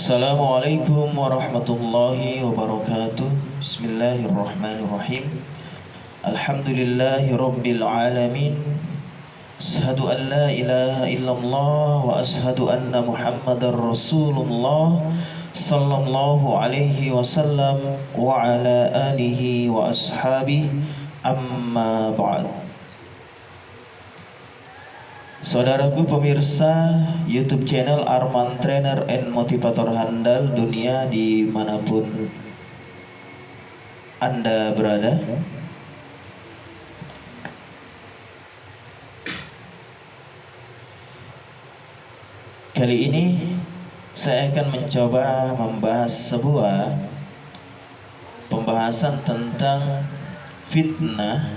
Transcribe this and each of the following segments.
Assalamualaikum warahmatullahi wabarakatuh. Bismillahirrahmanirrahim. Alhamdulillahi rabbil alamin. Ashhadu an la ilaha illallah wa ashhadu anna Muhammadar Rasulullah sallallahu alaihi wasallam wa ala alihi wa ashabihi, amma ba'd. Saudaraku pemirsa YouTube channel Arman Trainer and Motivator Handal dunia dimanapun Anda berada, kali ini saya akan mencoba membahas sebuah pembahasan tentang fitnah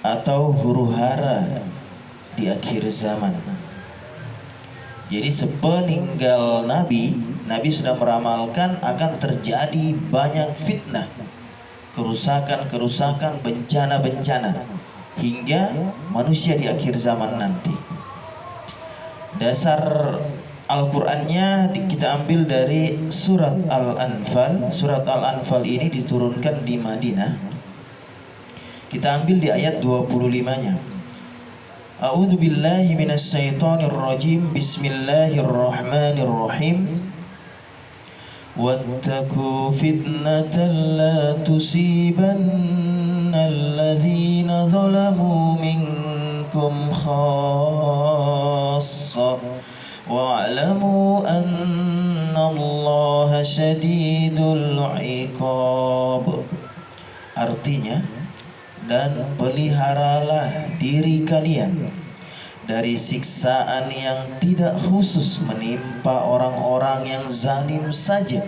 atau huru-hara di akhir zaman. Jadi sepeninggal Nabi sudah meramalkan akan terjadi banyak fitnah, kerusakan-kerusakan, bencana-bencana hingga manusia di akhir zaman nanti. Dasar Al-Qur'annya kita ambil dari surat Al-Anfal. Surat Al-Anfal ini diturunkan di Madinah. Kita ambil di ayat 25-nya. A'udzu billahi minasy syaithanir rajim. Bismillahirrahmanirrahim. Wattaqu fitnatan la tusibanna alladhina zalamu minkum khassa wa'lamu annallaha syadidul 'iqab. Artinya, dan peliharalah diri kalian dari siksaan yang tidak khusus menimpa orang-orang yang zalim saja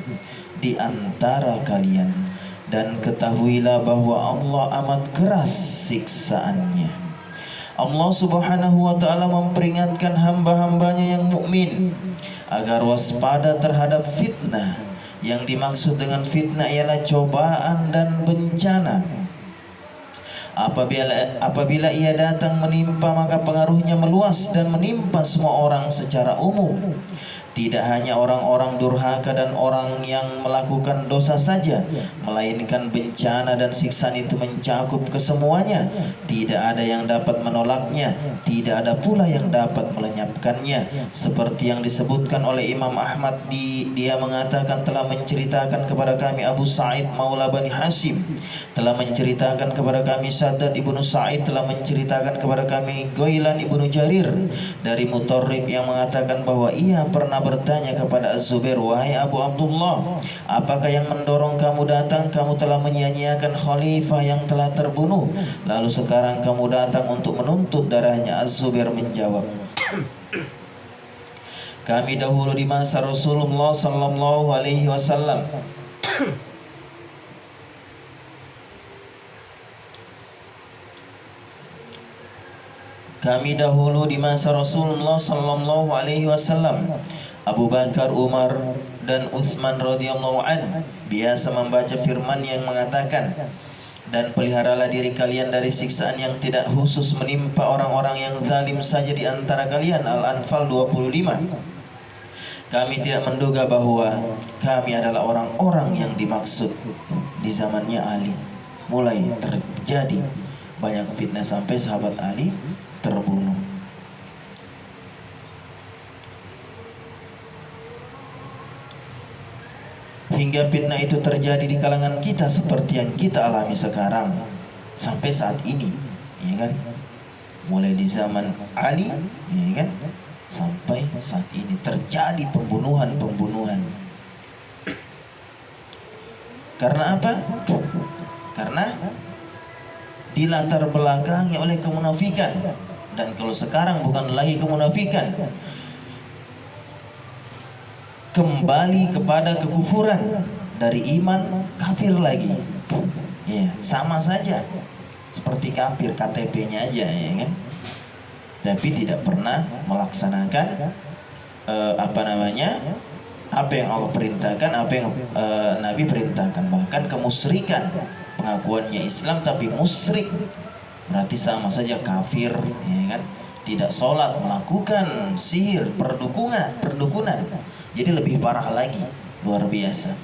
di antara kalian, dan ketahuilah bahwa Allah amat keras siksaannya. Allah Subhanahu wa ta'ala memperingatkan hamba-hambanya yang mukmin agar waspada terhadap fitnah. Yang dimaksud dengan fitnah ialah cobaan dan bencana. Apabila ia datang menimpa, maka pengaruhnya meluas dan menimpa semua orang secara umum. Tidak hanya orang-orang durhaka dan orang yang melakukan dosa saja, melainkan bencana dan siksaan itu mencakup kesemuanya. Tidak ada yang dapat menolaknya, tidak ada pula yang dapat melenyapkannya. Seperti yang disebutkan oleh Imam Ahmad, dia mengatakan, telah menceritakan kepada kami Abu Sa'id Maula Bani Hashim, telah menceritakan kepada kami Saddad ibnu Sa'id, telah menceritakan kepada kami Ghailan ibnu Jarir dari Mutarrib yang mengatakan bahwa ia pernah bertanya kepada Az-Zubair, wahai Abu Abdullah, apakah yang mendorong kamu datang? Kamu telah menyia-nyiakan khalifah yang telah terbunuh, lalu sekarang kamu datang untuk menuntut darahnya. Az-Zubair menjawab, kami dahulu di masa Rasulullah sallallahu alaihi wasallam sallallahu alaihi wasallam, Abu Bakar, Umar, dan Utsman radhiyallahu an biasa membaca firman yang mengatakan, dan peliharalah diri kalian dari siksaan yang tidak khusus menimpa orang-orang yang zalim saja di antara kalian. Al-Anfal 25. Kami tidak menduga bahwa kami adalah orang-orang yang dimaksud di zamannya Ali. Mulai terjadi banyak fitnah sampai sahabat Ali terbunuh. Hingga fitnah itu terjadi di kalangan kita seperti yang kita alami sekarang sampai saat ini, ya kan? Mulai di zaman Ali, ya kan? Sampai saat ini terjadi pembunuhan. Karena apa? Karena dilatar belakangi oleh kemunafikan. Dan kalau sekarang bukan lagi kemunafikan, kembali kepada kekufuran, dari iman kafir lagi. Ya, sama saja seperti kafir, KTP-nya aja, ya kan? Tapi tidak pernah melaksanakan apa yang Allah perintahkan, apa yang Nabi perintahkan. Bahkan kemusyrikan, pengakuannya Islam tapi musyrik, berarti sama saja kafir, ya kan? tidak sholat, melakukan sihir, perdukunan. Jadi lebih parah lagi, luar biasa.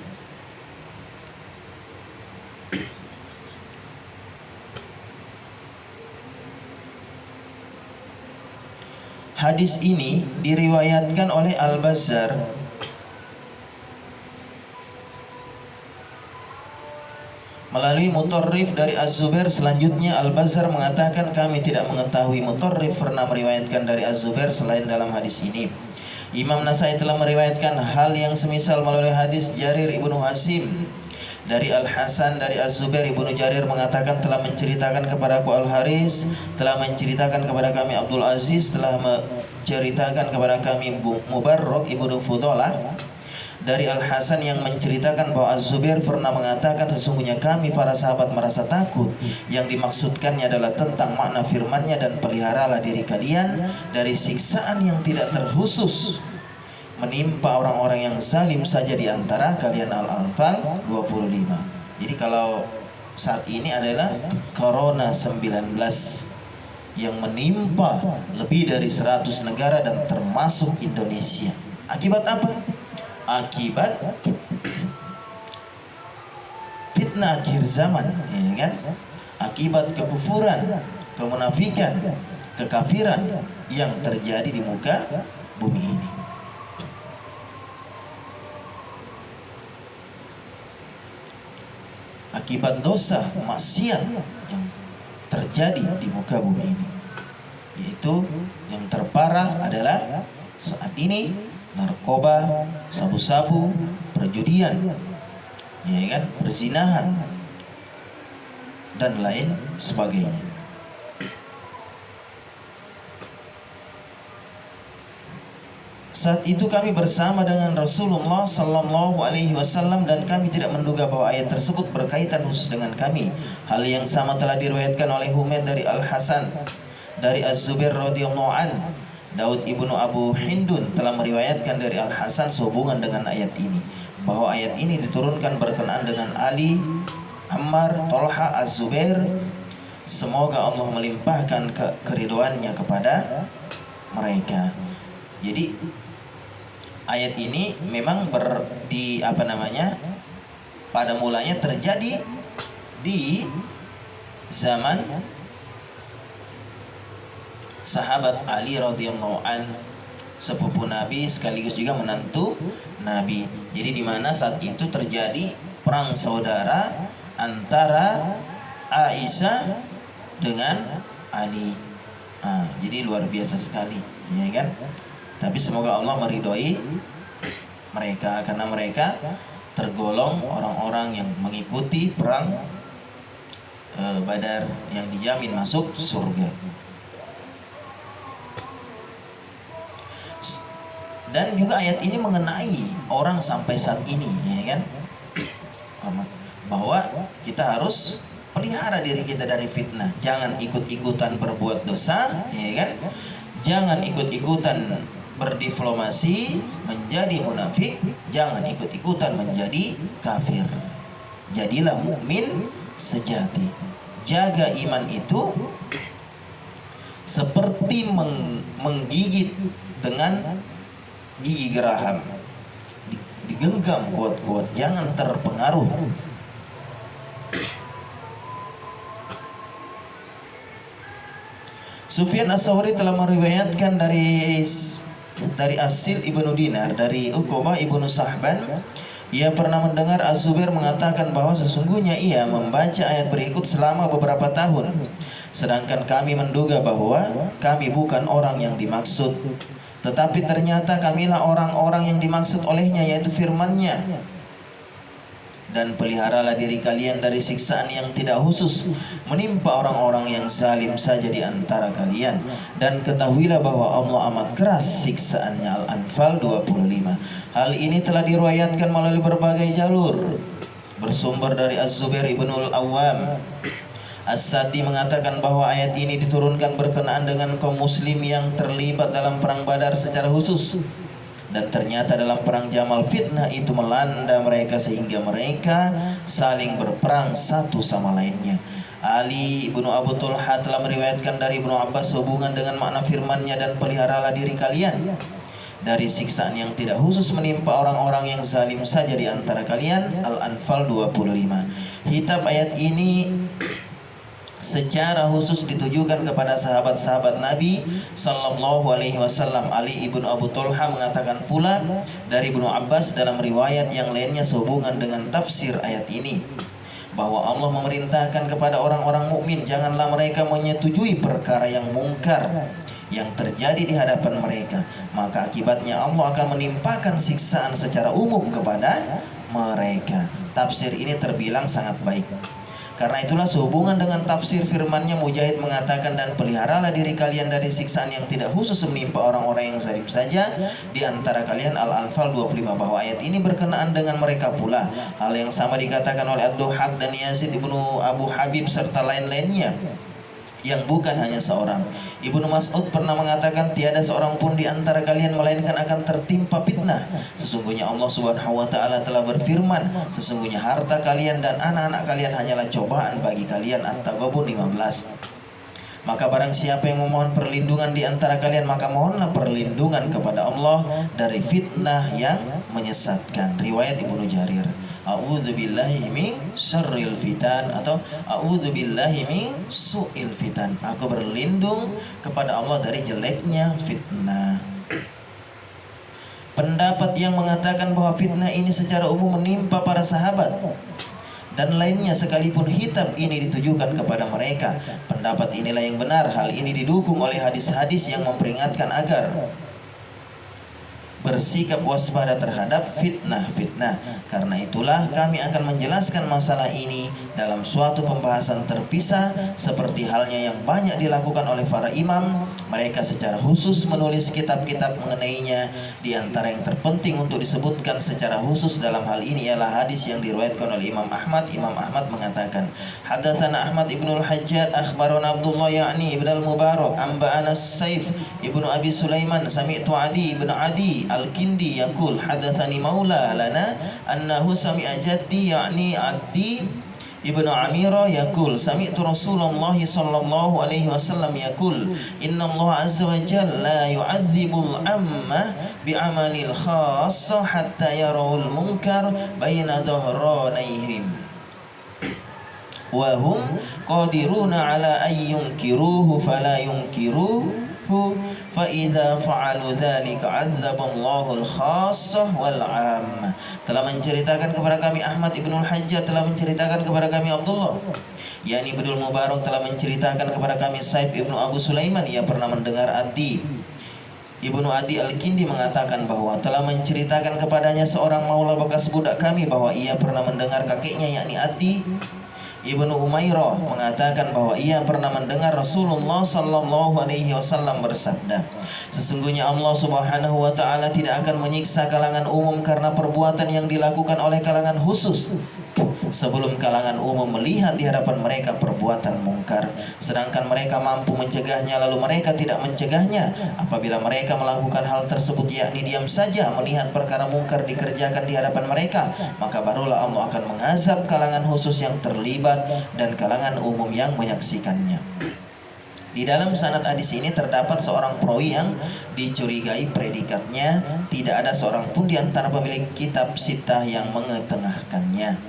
Hadis ini diriwayatkan oleh Al-Bazzar melalui Mutarrif dari Az-Zubair. Selanjutnya Al-Bazzar mengatakan kami tidak mengetahui Mutarrif pernah meriwayatkan dari Az-Zubair selain dalam hadis ini. Imam Nasai telah meriwayatkan hal yang semisal melalui hadis Jarir ibnu Hazim dari Al-Hasan dari Az-Zubair. Ibnu Jarir mengatakan telah menceritakan kepadaku Al-Haris, telah menceritakan kepada kami Abdul Aziz, telah menceritakan kepada kami Mubarrok ibnu Fudalah dari Al-Hasan yang menceritakan bahwa Az-Zubair pernah mengatakan sesungguhnya kami para sahabat merasa takut. Yang dimaksudkannya adalah tentang makna firman-Nya dan peliharalah diri kalian dari siksaan yang tidak terkhusus menimpa orang-orang yang zalim saja di antara kalian. Al-Anfal 25. Jadi kalau saat ini adalah Corona 19 yang menimpa lebih dari 100 negara dan termasuk Indonesia. Akibat apa? Akibat fitnah akhir zaman, ya kan? Akibat kekufuran, kemunafikan, kekafiran yang terjadi di muka bumi ini. Akibat dosa maksiat yang terjadi di muka bumi ini, yaitu yang terparah adalah saat ini narkoba, sabu-sabu, perjudian, ya kan, perzinahan dan lain sebagainya. Saat itu kami bersama dengan Rasulullah Sallallahu Alaihi Wasallam dan kami tidak menduga bahwa ayat tersebut berkaitan khusus dengan kami. Hal yang sama telah diriwayatkan oleh Humaid dari Al-Hasan dari Az-Zubair radhiyallahu an. Daud ibnu Abu Hindun telah meriwayatkan dari Al-Hasan sehubungan dengan ayat ini, bahwa ayat ini diturunkan berkenaan dengan Ali, Ammar, Tolha, Az-Zubair. Semoga Allah melimpahkan keriduannya kepada mereka. Jadi ayat ini memang pada mulanya terjadi di zaman sahabat Ali radhiyallahu an, sepupu Nabi sekaligus juga menantu Nabi. Jadi di mana saat itu terjadi perang saudara antara Aisyah dengan Ali. Jadi luar biasa sekali, ya kan? Tapi semoga Allah meridhoi mereka karena mereka tergolong orang-orang yang mengikuti perang Badar yang dijamin masuk surga. Dan juga ayat ini mengenai orang sampai saat ini, ya kan? Bahwa kita harus pelihara diri kita dari fitnah. Jangan ikut-ikutan berbuat dosa, ya kan? Jangan ikut-ikutan berdiflomasi menjadi munafik, jangan ikut-ikutan menjadi kafir. Jadilah mukmin sejati. Jaga iman itu seperti menggigit dengan gigi geraham, digenggam kuat-kuat, jangan terpengaruh. Sufyan As-Sawri telah meriwayatkan dari Asil ibnu Dinar dari Uqbah ibnu Sahban. Ia pernah mendengar Az-Zubair mengatakan bahwa sesungguhnya ia membaca ayat berikut selama beberapa tahun, sedangkan kami menduga bahwa kami bukan orang yang dimaksud, tetapi ternyata kamilah orang-orang yang dimaksud olehnya, yaitu firman-Nya. Dan peliharalah diri kalian dari siksaan yang tidak khusus menimpa orang-orang yang zalim saja di antara kalian, dan ketahuilah bahwa Allah amat keras siksaannya. Al-Anfal 25. Hal ini telah diriwayatkan melalui berbagai jalur, bersumber dari Az-Zubair ibnu Al-Awwam. As-Sati mengatakan bahwa ayat ini diturunkan berkenaan dengan kaum muslim yang terlibat dalam perang Badar secara khusus. Dan ternyata dalam perang Jamal fitnah itu melanda mereka sehingga mereka saling berperang satu sama lainnya. Ali ibnu Abu Tulha telah meriwayatkan dari Ibnu Abbas hubungan dengan makna firman-Nya, dan peliharalah diri kalian dari siksaan yang tidak khusus menimpa orang-orang yang zalim saja di antara kalian. Al-Anfal 25. Hitab ayat ini secara khusus ditujukan kepada sahabat-sahabat Nabi Sallallahu Alaihi Wasallam. Ali ibnu Abu Tulha mengatakan pula dari Ibnu Abbas dalam riwayat yang lainnya sehubungan dengan tafsir ayat ini, bahwa Allah memerintahkan kepada orang-orang mukmin, janganlah mereka menyetujui perkara yang mungkar yang terjadi di hadapan mereka, maka akibatnya Allah akan menimpakan siksaan secara umum kepada mereka. Tafsir ini terbilang sangat baik. Karena itulah sehubungan dengan tafsir firman-Nya, Mujahid mengatakan, dan peliharalah diri kalian dari siksaan yang tidak khusus menimpa orang-orang yang zalim saja di antara kalian. Al-Anfal 25. Bahwa ayat ini berkenaan dengan mereka pula. Hal yang sama dikatakan oleh Ad-Duhaq dan Yazid ibnu Abu Habib serta lain-lainnya yang bukan hanya seorang. Ibnu Mas'ud pernah mengatakan, tiada seorang pun di antara kalian melainkan akan tertimpa fitnah. Sesungguhnya Allah Subhanahu wa taala telah berfirman, sesungguhnya harta kalian dan anak-anak kalian hanyalah cobaan bagi kalian. At-Taghabun 15. Maka barang siapa yang memohon perlindungan di antara kalian, maka mohonlah perlindungan kepada Allah dari fitnah yang menyesatkan. Riwayat Ibnu Jarir. A'udzubillahi min syarril fitan, atau a'udzubillahi min su'il fitan. Aku berlindung kepada Allah dari jeleknya fitnah. Pendapat yang mengatakan bahwa fitnah ini secara umum menimpa para sahabat dan lainnya sekalipun hitab ini ditujukan kepada mereka, pendapat inilah yang benar. Hal ini didukung oleh hadis-hadis yang memperingatkan agar bersikap waspada terhadap fitnah-fitnah. Karena itulah kami akan menjelaskan masalah ini dalam suatu pembahasan terpisah, seperti halnya yang banyak dilakukan oleh para imam. Mereka secara khusus menulis kitab-kitab mengenainya. Di antara yang terpenting untuk disebutkan secara khusus dalam hal ini ialah hadis yang diriwayatkan oleh Imam Ahmad. Imam Ahmad mengatakan, Hadatsana Ahmad ibnul Hajjaj akhbarana Abdullah ya'ni ibn al-Mubarak amba'ana Saif ibnu Abi Sulaiman sami'tu Adi ibn Adi Al-Kindi yaqul hadatsani maula lana annahu sami'a jaddi ya'ni Adi ibnu Amira yaqul sami'tu Rasulullah sallallahu alaihi wasallam yaqul inna Allah azza wa jalla la yu'adzibul amma bi'amalil khassa hatta yarawul munkar baina dhahranayhim wa hum qadiruna ala an yunkiruhu fala yunkiruhu fa idza fa'alu dzalika 'adzaballahu al-khassah wal 'ammah. Telah menceritakan kepada kami Ahmad ibnul Hajjaj, telah menceritakan kepada kami Abdullah yakni Ibnu Mubarak, telah menceritakan kepada kami Saif ibnu Abu Sulaiman, ia pernah mendengar Adi Ibnu Adi Al-Kindi mengatakan bahwa telah menceritakan kepadanya seorang maula bekas budak kami bahwa ia pernah mendengar kakeknya yakni Adi Ibnu Umairah mengatakan bahwa ia pernah mendengar Rasulullah sallallahu alaihi wasallam bersabda, sesungguhnya Allah Subhanahu wa taala tidak akan menyiksa kalangan umum karena perbuatan yang dilakukan oleh kalangan khusus sebelum kalangan umum melihat di hadapan mereka perbuatan mungkar, sedangkan mereka mampu mencegahnya lalu mereka tidak mencegahnya. Apabila mereka melakukan hal tersebut yakni diam saja melihat perkara mungkar dikerjakan di hadapan mereka, maka barulah Allah akan mengazab kalangan khusus yang terlibat dan kalangan umum yang menyaksikannya. Di dalam sanad hadis ini terdapat seorang perawi yang dicurigai predikatnya. Tidak ada seorang pun di antara pemilik kitab sitah yang mengetengahkannya.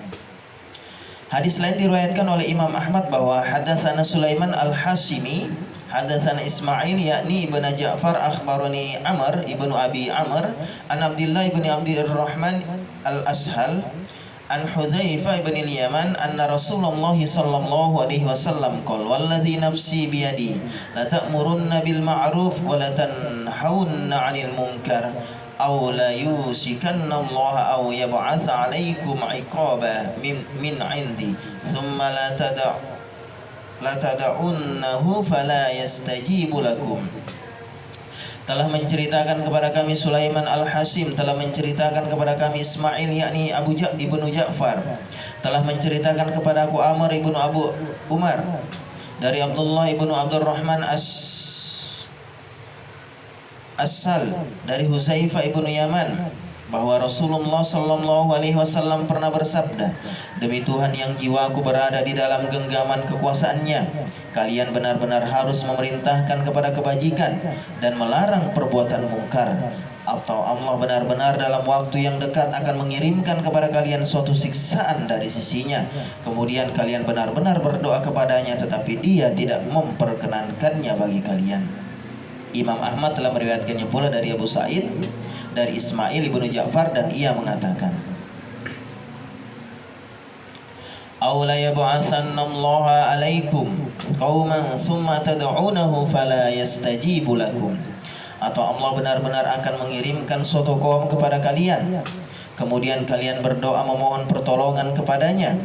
Hadis lain diriwayatkan oleh Imam Ahmad bahwa hadatsana Sulaiman al-Hashimi hadatsana Ismail yakni ibnu Ja'far akhbarani Amr ibnu Abi Amr an Abdullah ibnu Abdurrahman al-Ashhal an Hudzaifah ibn al-Yaman anna Rasulullah sallallahu alaihi wasallam qala walladzi nafsi biyadi la ta'murunna bil ma'ruf wa la tanhaunna 'anil munkar aw la yusikanna Allah aw yab'ats 'alaikum 'iqaba min 'indi thumma la tad'unnahu fala yastajibu lakum. Telah menceritakan kepada kami Sulaiman al-Hasim, telah menceritakan kepada kami Ismail yakni ibnu Ja'far, telah menceritakan kepada aku Amr ibnu Abu Umar dari Abdullah ibnu Abdurrahman As-Sal dari Hudzaifah ibnu Yaman bahwa Rasulullah Sallallahu Alaihi Wasallam pernah bersabda, demi Tuhan yang jiwaku berada di dalam genggaman kekuasaannya, kalian benar-benar harus memerintahkan kepada kebajikan dan melarang perbuatan mungkar, atau Allah benar-benar dalam waktu yang dekat akan mengirimkan kepada kalian suatu siksaan dari sisinya. Kemudian kalian benar-benar berdoa kepadanya, tetapi dia tidak memperkenankannya bagi kalian. Imam Ahmad telah meriwayatkannya pula dari Abu Sa'id, dari Ismail ibnu Ja'far, dan ia mengatakan, "Aula yab'atsanna Allah 'alaikum qauman tsumma tad'unahu fala yastajibu lakum." Atau Allah benar-benar akan mengirimkan suatu kaum kepada kalian, kemudian kalian berdoa memohon pertolongan kepadanya,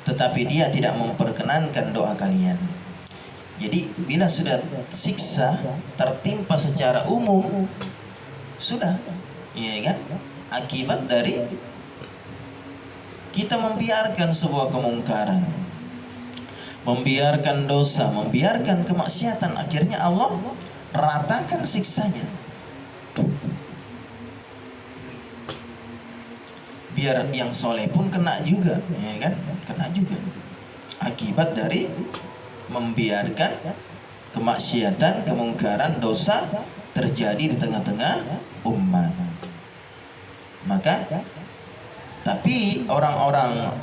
tetapi dia tidak memperkenankan doa kalian. Jadi bila sudah siksa tertimpa secara umum, sudah, ya kan? Akibat dari kita membiarkan sebuah kemungkaran, membiarkan dosa, membiarkan kemaksiatan, akhirnya Allah ratakan siksanya. Biar yang soleh pun kena juga, ya kan? Kena juga. Akibat dari membiarkan kemaksiatan, kemungkaran, dosa terjadi di tengah-tengah umat. Maka tapi orang-orang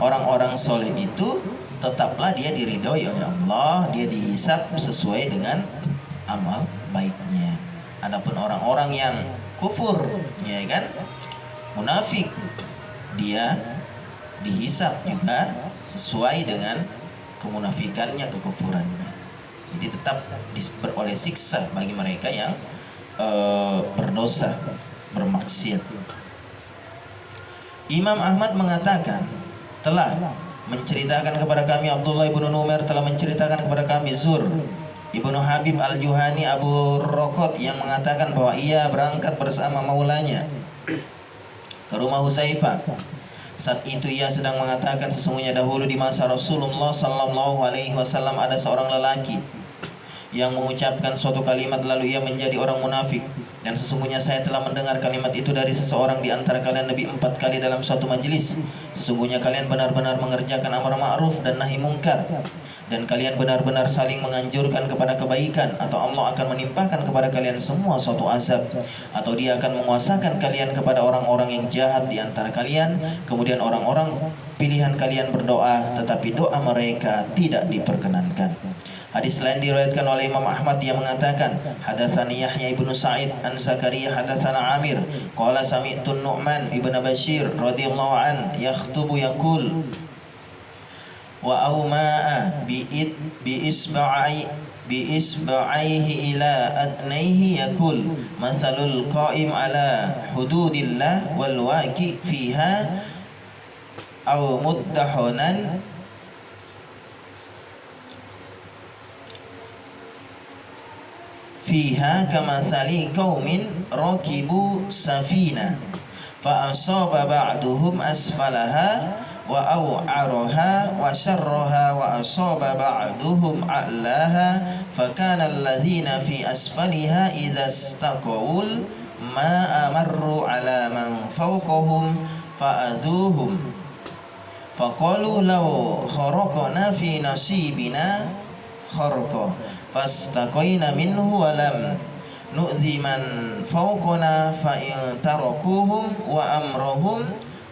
orang-orang soleh itu tetaplah dia diridhoi oleh Allah, dia dihisab sesuai dengan amal baiknya. Adapun orang-orang yang kufur, ya kan, munafik, dia dihisab juga sesuai dengan kemunafikannya, kekufurannya. Jadi tetap beroleh siksa bagi mereka yang berdosa, bermaksiat. Imam Ahmad mengatakan, telah menceritakan kepada kami, Abdullah ibnu Numair telah menceritakan kepada kami Zur ibnu Habib al-Juhani Abu Rokot yang mengatakan bahwa ia berangkat bersama maulanya ke rumah Husaifah. Saat itu ia sedang mengatakan, sesungguhnya dahulu di masa Rasulullah Sallallahu Alaihi Wasallam ada seorang lelaki yang mengucapkan suatu kalimat lalu ia menjadi orang munafik, dan sesungguhnya saya telah mendengar kalimat itu dari seseorang di antara kalian lebih 4 kali dalam suatu majelis. Sesungguhnya kalian benar-benar mengerjakan amar ma'ruf dan nahi mungkar, dan kalian benar-benar saling menganjurkan kepada kebaikan, atau Allah akan menimpakan kepada kalian semua suatu azab, atau dia akan menguasakan kalian kepada orang-orang yang jahat di antara kalian. Kemudian orang-orang pilihan kalian berdoa, tetapi doa mereka tidak diperkenankan. Hadis lain diriwayatkan oleh Imam Ahmad, yang mengatakan, hadatsani Yahya ibnu Sa'id an Zakaria hadatsana Amir qala sami'tu Nu'man ibnu Bashir radhiyallahu an yakhutubu yaqul wa awma'a bi isba'aihi ila adnaihi yaqul mathalul qa'im ala hududillah wal waqi fiha aw muddahunan fiha kamathali qaumin rakibu safina fa asaba ba'duhum asfalaha wa aw'araha wa syarraha wa asaba ba'duhum a'laha fa kana alladhina fi asfaliha idza istaqawul ma amarru ala man fawqahum fa adhuhum fa qalu law kharaqna fi nasibina kharqa fastaqaina minhu wa lam nu'dhi man fawqana fa in tarakuhum wa amrahum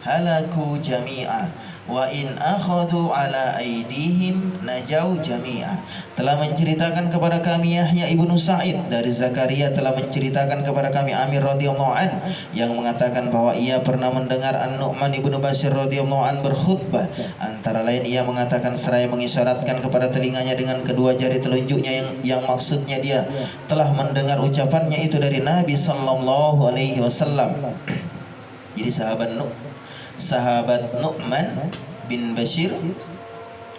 halaku jami'a wa in akhadhu ala aidihim najau jami'a. Telah menceritakan kepada kami Yahya ibnu Sa'id dari Zakaria telah menceritakan kepada kami Amir radhiyallahu an yang mengatakan bahwa ia pernah mendengar An-Nu'man ibnu Bashir radhiyallahu an berkhutbah. Antara lain ia mengatakan seraya mengisyaratkan kepada telinganya dengan kedua jari telunjuknya yang maksudnya dia telah mendengar ucapannya itu dari Nabi sallallahu alaihi wasallam. Jadi sahabat Nu'man bin Bashir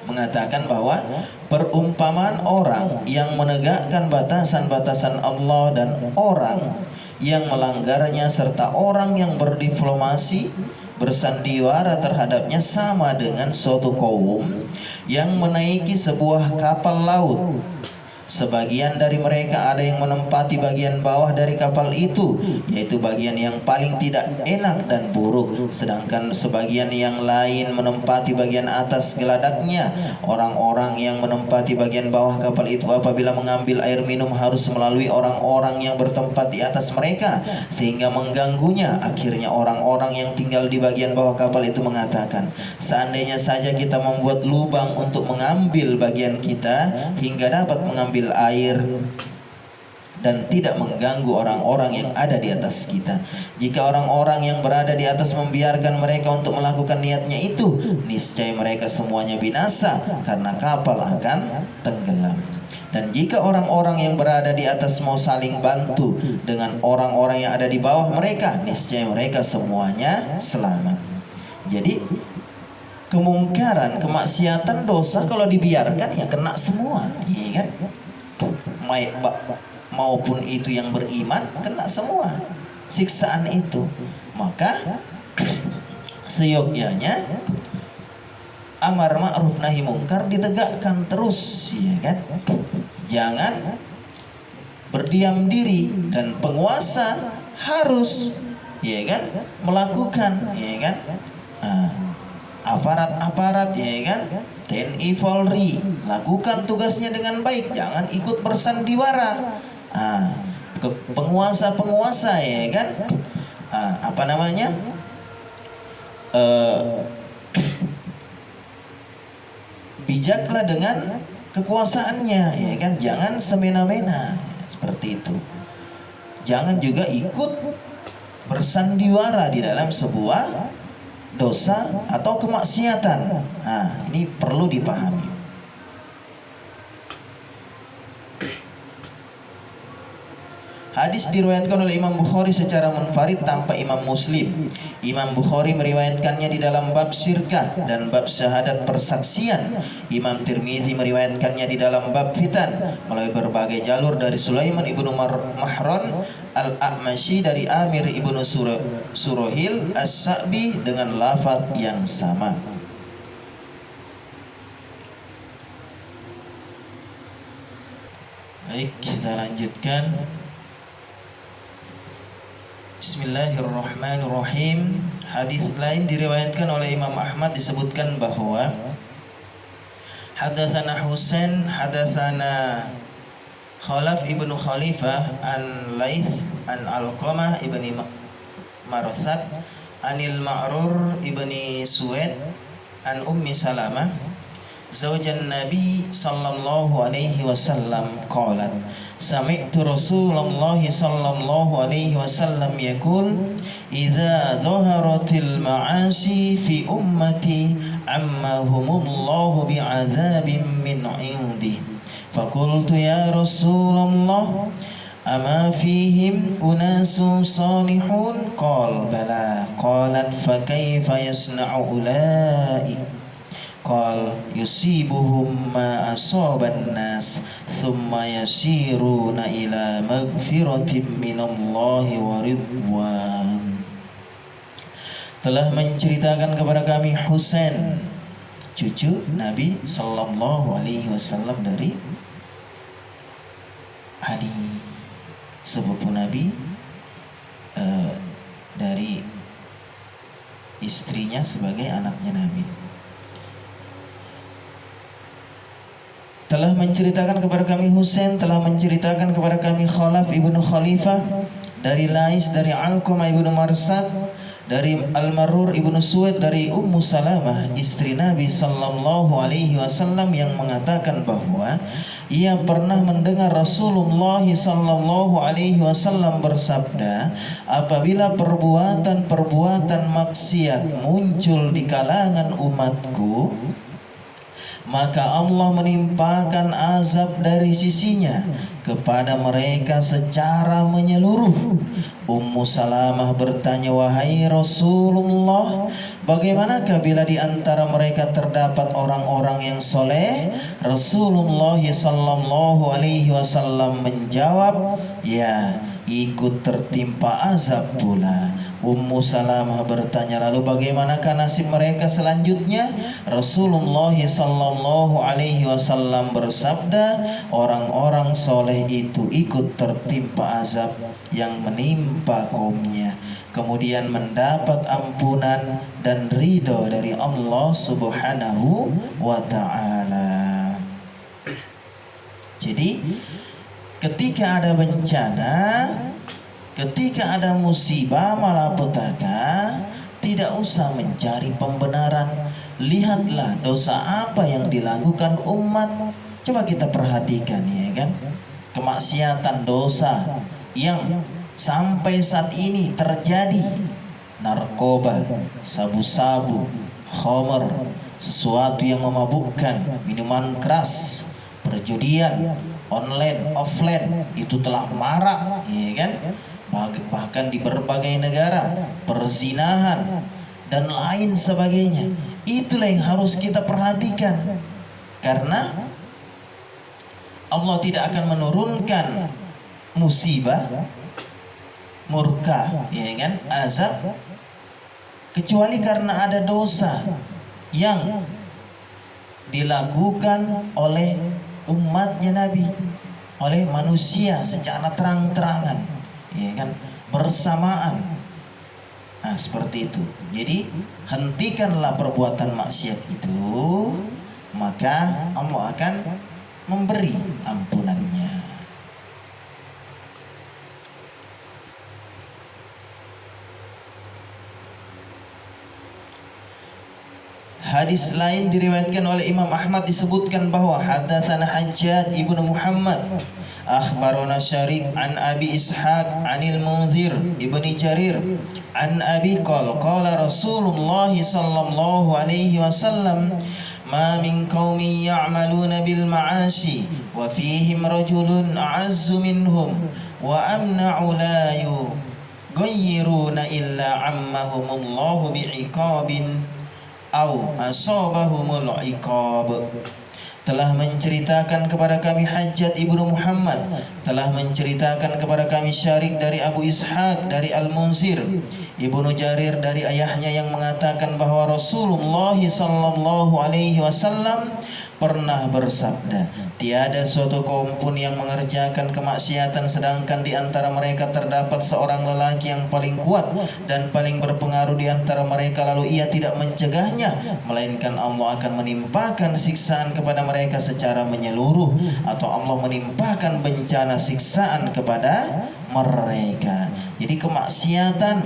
mengatakan bahwa perumpamaan orang yang menegakkan batasan-batasan Allah dan orang yang melanggarnya serta orang yang berdiplomasi bersandiwara terhadapnya sama dengan suatu kaum yang menaiki sebuah kapal laut Sebagian dari mereka ada yang menempati bagian bawah dari kapal itu, yaitu bagian yang paling tidak enak dan buruk. Sedangkan sebagian yang lain menempati bagian atas geladaknya. Orang-orang yang menempati bagian bawah kapal itu apabila mengambil air minum harus melalui orang-orang yang bertempat di atas mereka, sehingga mengganggunya. Akhirnya orang-orang yang tinggal di bagian bawah kapal itu mengatakan, seandainya saja kita membuat lubang untuk mengambil bagian kita hingga dapat mengambil air dan tidak mengganggu orang-orang yang ada di atas kita. Jika orang-orang yang berada di atas membiarkan mereka untuk melakukan niatnya itu, niscaya mereka semuanya binasa karena kapal akan tenggelam. Dan jika orang-orang yang berada di atas mau saling bantu dengan orang-orang yang ada di bawah mereka, niscaya mereka semuanya selamat. Jadi kemungkaran, kemaksiatan, dosa kalau dibiarkan ya kena semua, iya kan? Maupun itu yang beriman kena semua siksaan itu. Maka seyogyanya amar ma'ruf nahi mungkar ditegakkan terus, ya kan? Jangan berdiam diri, dan penguasa harus, ya kan, melakukan, ya kan, aparat-aparat, ya kan, TNI Polri, lakukan tugasnya dengan baik, jangan ikut bersandiwara. Penguasa-penguasa, ya kan, bijaklah dengan kekuasaannya, ya kan, jangan semena-mena seperti itu. Jangan juga ikut bersandiwara di dalam sebuah dosa atau kemaksiatan. Ini perlu dipahami. Hadis diriwayatkan oleh Imam Bukhari secara munfarid tanpa Imam Muslim. Imam Bukhari meriwayatkannya di dalam bab syirkah dan bab syahadat persaksian. Imam Tirmizi meriwayatkannya di dalam bab fitan melalui berbagai jalur dari Sulaiman ibnu Mahran al-A'mashi dari Amir ibnu Surohil as-Sa'bi dengan lafaz yang sama. Baik, kita lanjutkan. Bismillahirrahmanirrahim. Hadis lain diriwayatkan oleh Imam Ahmad, disebutkan bahwa hadatsana Husain hadatsana Khalaf ibnu Khalifah an Laits an Alqamah ibni Marsad anil Ma'rur ibni Suwaid an Ummi Salamah zaujan Nabi sallallahu alaihi wasallam qalat sami'tu Rasulullah sallallahu alaihi wasallam yaqul idza dhaharatil ma'asi fi ummati ammahumullahu bi'adzabin min 'indi faqultu ya Rasulullah ama fihim unasun salihun qala bala qalat fa kaifa yasna'u ulai qal yusibuhum ma asaban nas thumma yasiruna ila magfiratin minallahi wa ridwan. Telah menceritakan kepada kami Husain cucu Nabi sallallahu alaihi wasallam dari Ali sepupu Nabi dari istrinya sebagai anaknya Nabi. Telah menceritakan kepada kami Husain, telah menceritakan kepada kami Khalaf ibnu Khalifah dari Lais, dari Alqamah ibnu Marsad, dari Al-Marrur ibnu Suwaid, dari Ummu Salamah istri Nabi sallallahu alaihi wasallam yang mengatakan bahwa ia pernah mendengar Rasulullah sallallahu alaihi wasallam bersabda, apabila perbuatan-perbuatan maksiat muncul di kalangan umatku, maka Allah menimpakan azab dari sisinya, kepada mereka secara menyeluruh. Ummu Salamah bertanya, wahai Rasulullah, bagaimanakah bila di antara mereka terdapat orang-orang yang soleh? Rasulullah sallallahu alaihi wasallam menjawab, ya, ikut tertimpa azab pula. Ummu Salamah bertanya, lalu bagaimanakah nasib mereka selanjutnya? Rasulullah sallallahu alaihi wasallam bersabda, orang-orang soleh itu ikut tertimpa azab yang menimpa kaumnya, kemudian mendapat ampunan dan ridho dari Allah Subhanahu wa ta'ala. Jadi ketika ada bencana, ketika ada musibah malapetaka, tidak usah mencari pembenaran. Lihatlah dosa apa yang dilakukan umat. Coba kita perhatikan, ya kan? Kemaksiatan, dosa yang sampai saat ini terjadi. Narkoba, sabu-sabu, khamr, sesuatu yang memabukkan, minuman keras, perjudian, online, offline, itu telah marak, ya kan? Bahkan di berbagai negara, perzinahan dan lain sebagainya. Itulah yang harus kita perhatikan, karena Allah tidak akan menurunkan musibah, murka, ya kan, azab, kecuali karena ada dosa yang dilakukan oleh umatnya Nabi, oleh manusia secara terang-terangan, ya kan, bersamaan. Nah, seperti itu. Jadi hentikanlah perbuatan maksiat itu, maka Allah akan memberi ampunannya. Hadis lain diriwayatkan oleh Imam Ahmad, disebutkan bahwa hadatsana Hajjaj ibnu Muhammad akhbarana Syarif an Abi Ishaq anil Munzir ibni Jarir an Abi qala Rasulullah sallallahu alaihi wasallam, ma min qaumin ya'maluna bil ma'asi wa fihim rajulun a'azzu minhum wa amna'u la yughayyiruna illa ammahumullahu bi'iqabin au asabahumul iqab. Telah menceritakan kepada kami Hajjaj ibnu Muhammad, telah menceritakan kepada kami Syarik dari Abu Ishaq dari Al-Munzir ibnu Jarir dari ayahnya yang mengatakan bahwa Rasulullah sallallahu alaihi wasallam pernah bersabda, tiada suatu kaum pun yang mengerjakan kemaksiatan sedangkan di antara mereka terdapat seorang lelaki yang paling kuat dan paling berpengaruh di antara mereka, lalu ia tidak mencegahnya, melainkan Allah akan menimpakan siksaan kepada mereka secara menyeluruh, atau Allah menimpakan bencana siksaan kepada mereka. Jadi kemaksiatan,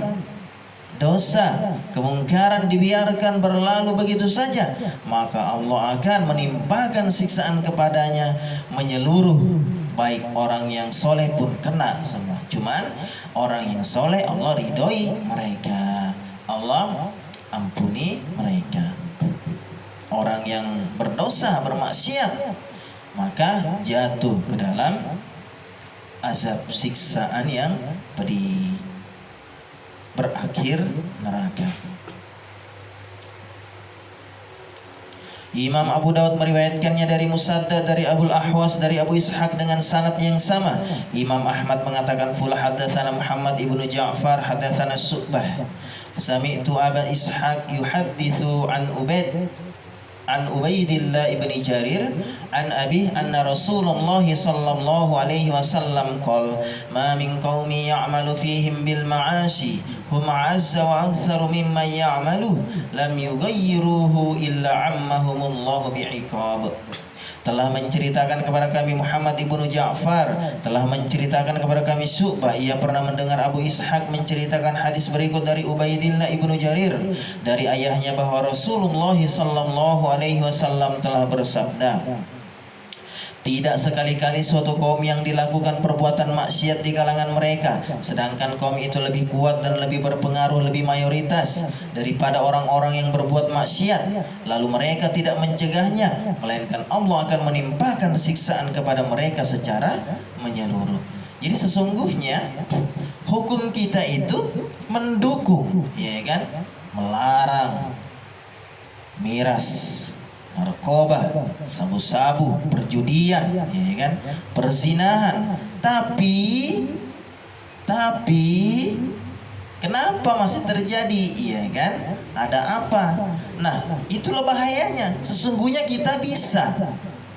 dosa, kemungkaran dibiarkan berlalu begitu saja, maka Allah akan menimpakan siksaan kepadanya menyeluruh. Baik orang yang soleh pun kena semua. Cuman orang yang soleh Allah ridhoi mereka, Allah ampuni mereka. Orang yang berdosa, bermaksiat, maka jatuh ke dalam azab siksaan yang pedih, berakhir neraka. Imam Abu Dawud meriwayatkannya dari Musaddad dari Abul Ahwas dari Abu Ishaq dengan sanad yang sama. Imam Ahmad mengatakan pula hadatsana Muhammad ibnu Ja'far hadatsana Su'bah sami'tu Aba Ishaq yuhadditsu an Ubaidillah ibni Jarir an Abi anna Rasulullah sallallahu alaihi wasallam qala ma min qaumi ya'malu fihim bil ma'asi hum azza wa aktsaru mimman ya'malu lam yughayyiruhu illa ammahumullahu bi'iqab. Telah menceritakan kepada kami Muhammad ibnu Ja'far, telah menceritakan kepada kami Su'bah, ia pernah mendengar Abu Ishaq menceritakan hadis berikut dari Ubaidillah ibnu Jarir dari ayahnya bahwa Rasulullah sallallahu alaihi wasallam telah bersabda, Tidak sekali-kali suatu kaum yang dilakukan perbuatan maksiat di kalangan mereka, sedangkan kaum itu lebih kuat dan lebih berpengaruh, lebih mayoritas daripada orang-orang yang berbuat maksiat, lalu mereka tidak mencegahnya, melainkan Allah akan menimpakan siksaan kepada mereka secara menyeluruh. Jadi sesungguhnya hukum kita itu mendukung, ya kan, melarang miras, narkoba, sabu-sabu, perjudian, ya kan, perzinahan. Tapi kenapa masih terjadi, ya kan? Ada apa? Nah, itulah bahayanya. Sesungguhnya kita bisa,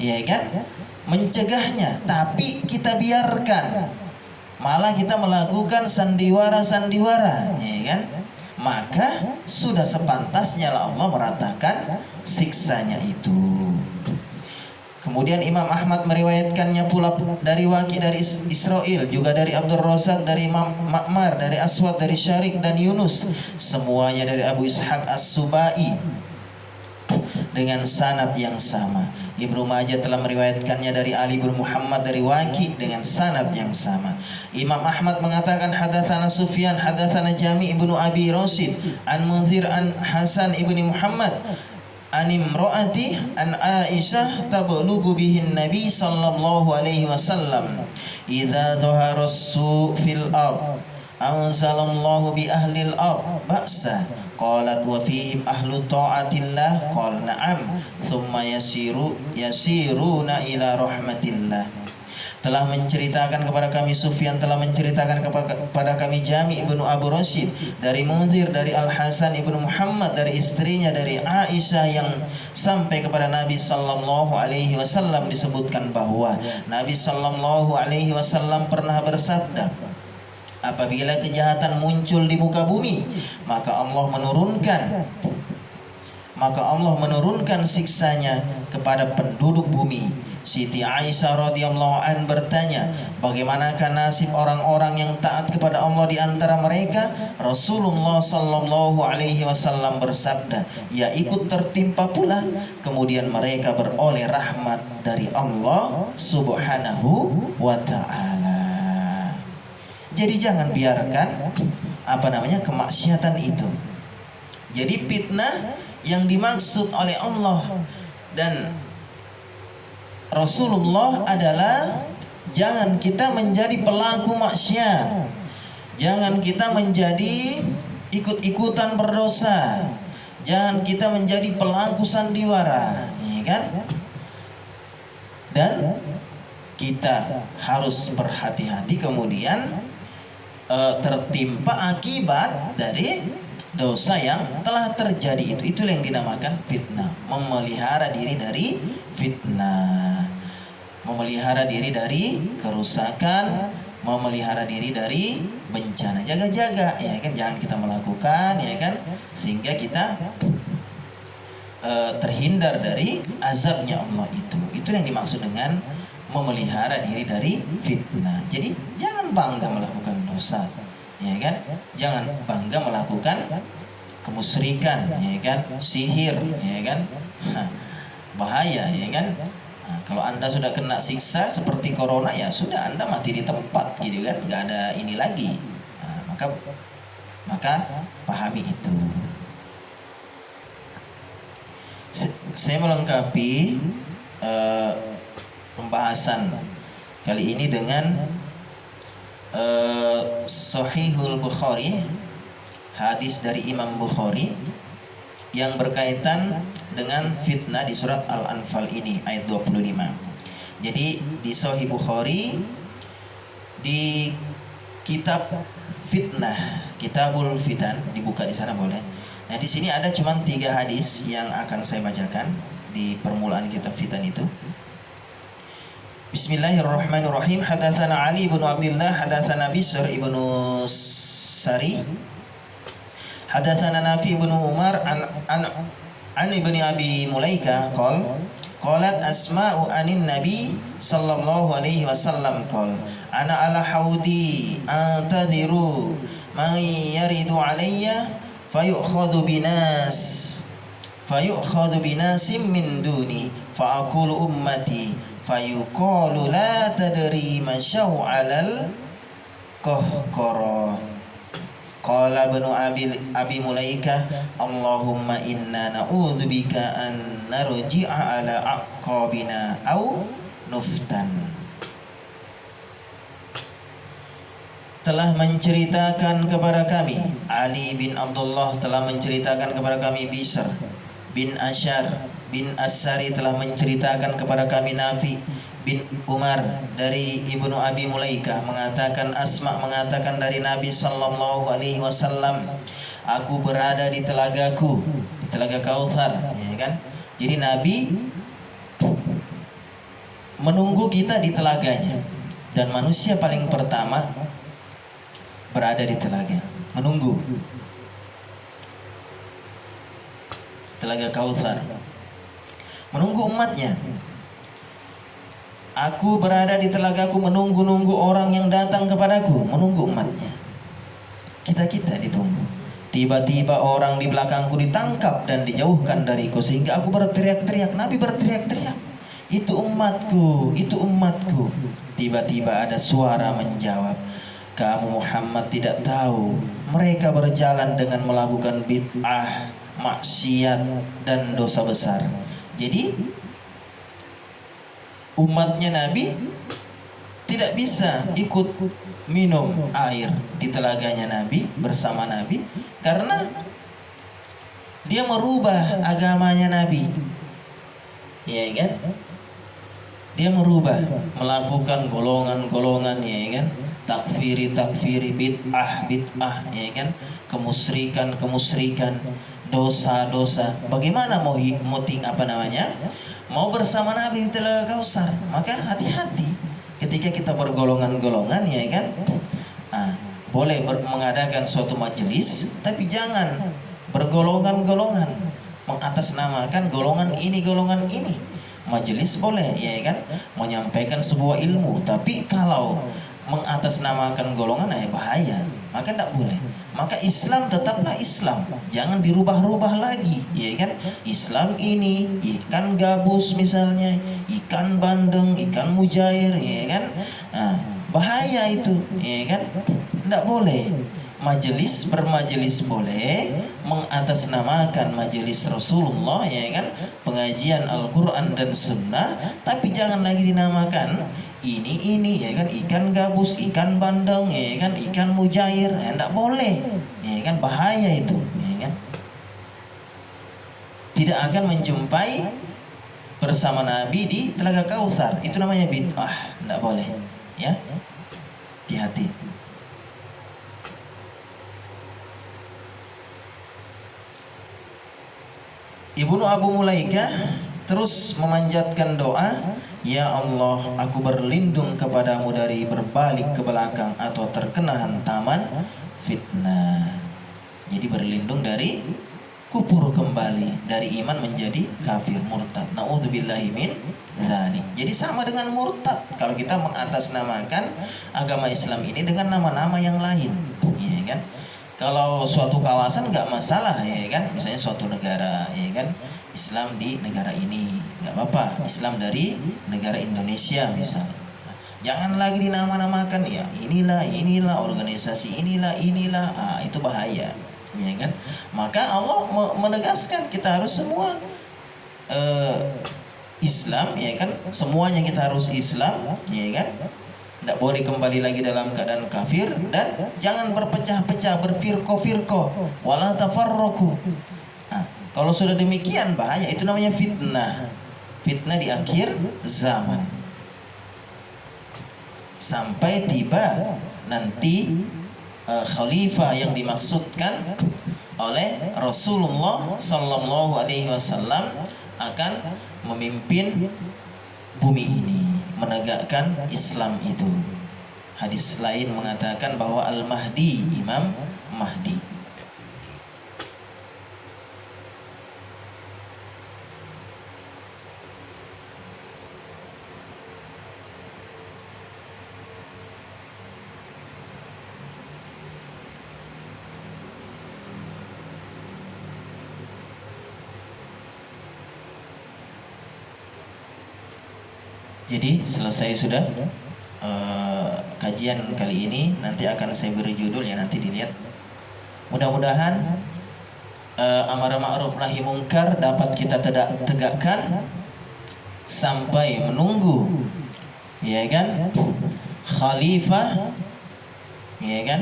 ya kan, mencegahnya, tapi kita biarkan. Malah kita melakukan sandiwara-sandiwara, ya kan? Maka sudah sepantasnya Allah meratakan siksanya itu. Kemudian Imam Ahmad meriwayatkannya pula dari Waqi dari Israel, juga dari Abdul Razak, dari Ma'mar, dari Aswad, dari Syarik dan Yunus, semuanya dari Abu Ishaq As-Subai dengan sanad yang sama. Ibnu Majah telah meriwayatkannya dari Ali bin Muhammad dari Waqi dengan sanad yang sama. Imam Ahmad mengatakan hadatsana Sufyan hadatsana Jami' ibnu Abi Rasid an Munzir an Hasan ibni Muhammad an imraati an Aisyah tablughu bihin Nabi sallallahu alaihi wasallam idza dhahara as-su' fil ard anzalallahu bi ahlil ard ba'sa qalat wa fihim ahlu ta'atillah qala na'am thumma yasiruna ila rahmatillah. Telah menceritakan kepada kami Sufyan, telah menceritakan kepada kami Jami' ibnu Abu Rasid dari Munzir, dari Al-Hasan ibnu Muhammad, dari istrinya dari Aisyah, yang sampai kepada Nabi sallallahu alaihi wasallam disebutkan bahwa Nabi sallallahu alaihi wasallam pernah bersabda, apabila kejahatan muncul di muka bumi, maka Allah menurunkan siksanya kepada penduduk bumi. Siti Aisyah radhiyallahu an bertanya, bagaimanakah nasib orang-orang yang taat kepada Allah di antara mereka? Rasulullah sallallahu alaihi wasallam bersabda, ya ikut tertimpa pula, kemudian mereka beroleh rahmat dari Allah subhanahu wa ta'ala. Jadi jangan biarkan kemaksiatan itu. Jadi fitnah yang dimaksud oleh Allah dan Rasulullah adalah jangan kita menjadi pelaku maksiat, jangan kita menjadi ikut-ikutan berdosa, jangan kita menjadi pelaku sandiwara, ya kan? Dan kita harus berhati-hati kemudian tertimpa akibat dari dosa yang telah terjadi itu. Itulah yang dinamakan fitnah. Memelihara diri dari fitnah, memelihara diri dari kerusakan, memelihara diri dari bencana. Jaga-jaga, ya kan, jangan kita melakukan, ya kan, sehingga kita terhindar dari azabnya Allah itu. Itu yang dimaksud dengan memelihara diri dari fitnah. Jadi jangan bangga melakukan dosa, ya kan? Jangan bangga melakukan kemusyrikan, ya kan? Sihir, ya kan? Bahaya, ya kan? Nah, kalau Anda sudah kena siksa seperti corona, ya sudah, Anda mati di tempat, gitu kan? Nggak ada ini lagi. Nah, maka pahami itu. Saya melengkapi pembahasan kali ini dengan Sahihul Bukhari, hadis dari Imam Bukhari yang berkaitan dengan fitnah di surat Al-Anfal ini ayat 25. Jadi di Sahih Bukhari di kitab fitnah, Kitabul Fitan, dibuka di sana boleh. Nah, di sini ada cuma 3 hadis yang akan saya bacakan di permulaan kitab fitan itu. Bismillahirrahmanirrahim. Hadatsana Ali bin Abdullah hadatsana Bishr ibn Sari hadatsana Nafi bin Umar an ibni Abi Mulaika qalat Asma'u anin Nabi sallallahu alaihi wasallam ana ala haudi antadiru man yaridu alayya fayu'khadhu binasim min duni fa'aqulu ummati fayuqalu la tadri masyau 'alal qahqara. Qala ibnu abi Mulaikah, Allahumma inna na'udzubika an narji'a ala aqabina au nuftan. Telah menceritakan kepada kami, Ali bin Abdullah telah menceritakan kepada kami, Bishr bin Asyar bin Asyari telah menceritakan kepada kami, Nafi bin Umar dari Ibnu Abi Mulaikah mengatakan, Asma mengatakan dari Nabi sallallahu alaihi wasallam, aku berada di telagaku, di telaga Kautsar, ya kan? Jadi Nabi menunggu kita di telaganya, dan manusia paling pertama berada di telaga, menunggu telaga Kautsar, menunggu umatnya. Aku berada di telagaku menunggu-nunggu orang yang datang kepadaku, menunggu umatnya. Kita ditunggu. Tiba-tiba orang di belakangku ditangkap dan dijauhkan dariku, sehingga aku berteriak-teriak. Nabi berteriak-teriak, itu umatku, itu umatku. Tiba-tiba ada suara menjawab, kamu Muhammad tidak tahu, mereka berjalan dengan melakukan bid'ah, maksiat, dan dosa besar. Jadi umatnya Nabi tidak bisa ikut minum air di telaganya Nabi bersama Nabi, karena dia merubah agamanya Nabi, ya kan? Dia merubah, melakukan golongan-golongan, ya kan? Takfiri, bid'ah, ya kan? Kemusyrikan, dosa-dosa. Bagaimana mau mau bersama Nabi di telaga Kautsar? Maka hati-hati ketika kita bergolongan-golongan, ya kan? Boleh mengadakan suatu majelis, tapi jangan bergolongan-golongan, mengatasnamakan golongan ini. Majelis boleh, ya kan, menyampaikan sebuah ilmu, tapi kalau mengatasnamakan golongan, bahaya, maka tidak boleh. Maka Islam tetaplah Islam, jangan dirubah-rubah lagi, ya kan? Islam ini ikan gabus misalnya, ikan bandeng, ikan mujair, ya kan? Bahaya itu, ya kan? Tidak boleh. Bermajelis boleh, mengatasnamakan majelis Rasulullah, ya kan, pengajian Al-Quran dan Sunnah, tapi jangan lagi dinamakan ini, ya kan, ikan gabus, ikan bandeng, ya kan, ikan mujair, tidak boleh, ya kan, bahaya itu, ya kan. Tidak akan menjumpai bersama Nabi di telaga Kautsar, itu namanya bid'ah, tidak boleh, ya, hati-hati. Ibnu Abu Mulaikah terus memanjatkan doa, ya Allah, aku berlindung kepadamu dari berbalik ke belakang atau terkena hantaman fitnah. Jadi berlindung dari kufur kembali, dari iman menjadi kafir, murtad. Na'udzubillahi min dzalik. Jadi sama dengan murtad kalau kita mengatasnamakan agama Islam ini dengan nama-nama yang lain, ya kan? Kalau suatu kawasan nggak masalah, ya kan, misalnya suatu negara, ya kan, Islam di negara ini nggak apa-apa, Islam dari negara Indonesia misalnya. Jangan lagi dinama-namakan, ya inilah organisasi inilah, itu bahaya, ya kan. Maka Allah menegaskan kita harus semua Islam, ya kan, semuanya kita harus Islam, ya kan. Tidak boleh kembali lagi dalam keadaan kafir, dan jangan berpecah-pecah, berfirqah, wala tafarraqu. Kalau sudah demikian bahaya, itu namanya fitnah di akhir zaman, sampai tiba nanti khalifah yang dimaksudkan oleh Rasulullah sallallahu alaihi wasallam akan memimpin bumi ini, menegakkan Islam itu. Hadis lain mengatakan bahwa Al-Mahdi, Imam Mahdi. Jadi selesai sudah kajian kali ini. Nanti akan saya beri judul ya, nanti dilihat. Mudah-mudahan amar ma'ruf nahi mungkar dapat kita tegakkan sampai menunggu, ya kan, khalifah, ya kan,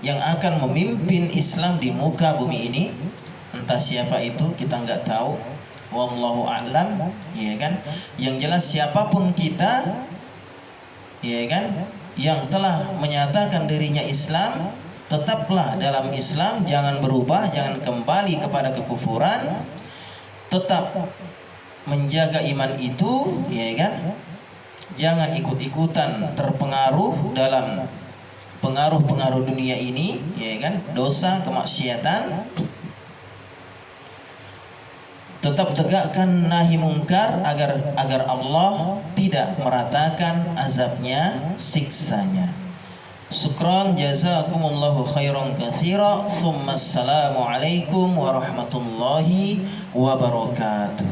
yang akan memimpin Islam di muka bumi ini. Entah siapa itu, kita nggak tahu, wallahu a'lam, ya kan. Yang jelas siapapun kita, ya kan, yang telah menyatakan dirinya Islam, tetaplah dalam Islam, jangan berubah, jangan kembali kepada kekufuran, tetap menjaga iman itu, ya kan. Jangan ikut-ikutan terpengaruh dalam pengaruh-pengaruh dunia ini, ya kan, dosa, kemaksiatan. Tetap tegakkan nahi mungkar agar Allah tidak meratakan azabnya, siksanya. Syukran, jazakumullahu khairan katsira. Assalamualaikum warahmatullahi wabarakatuh.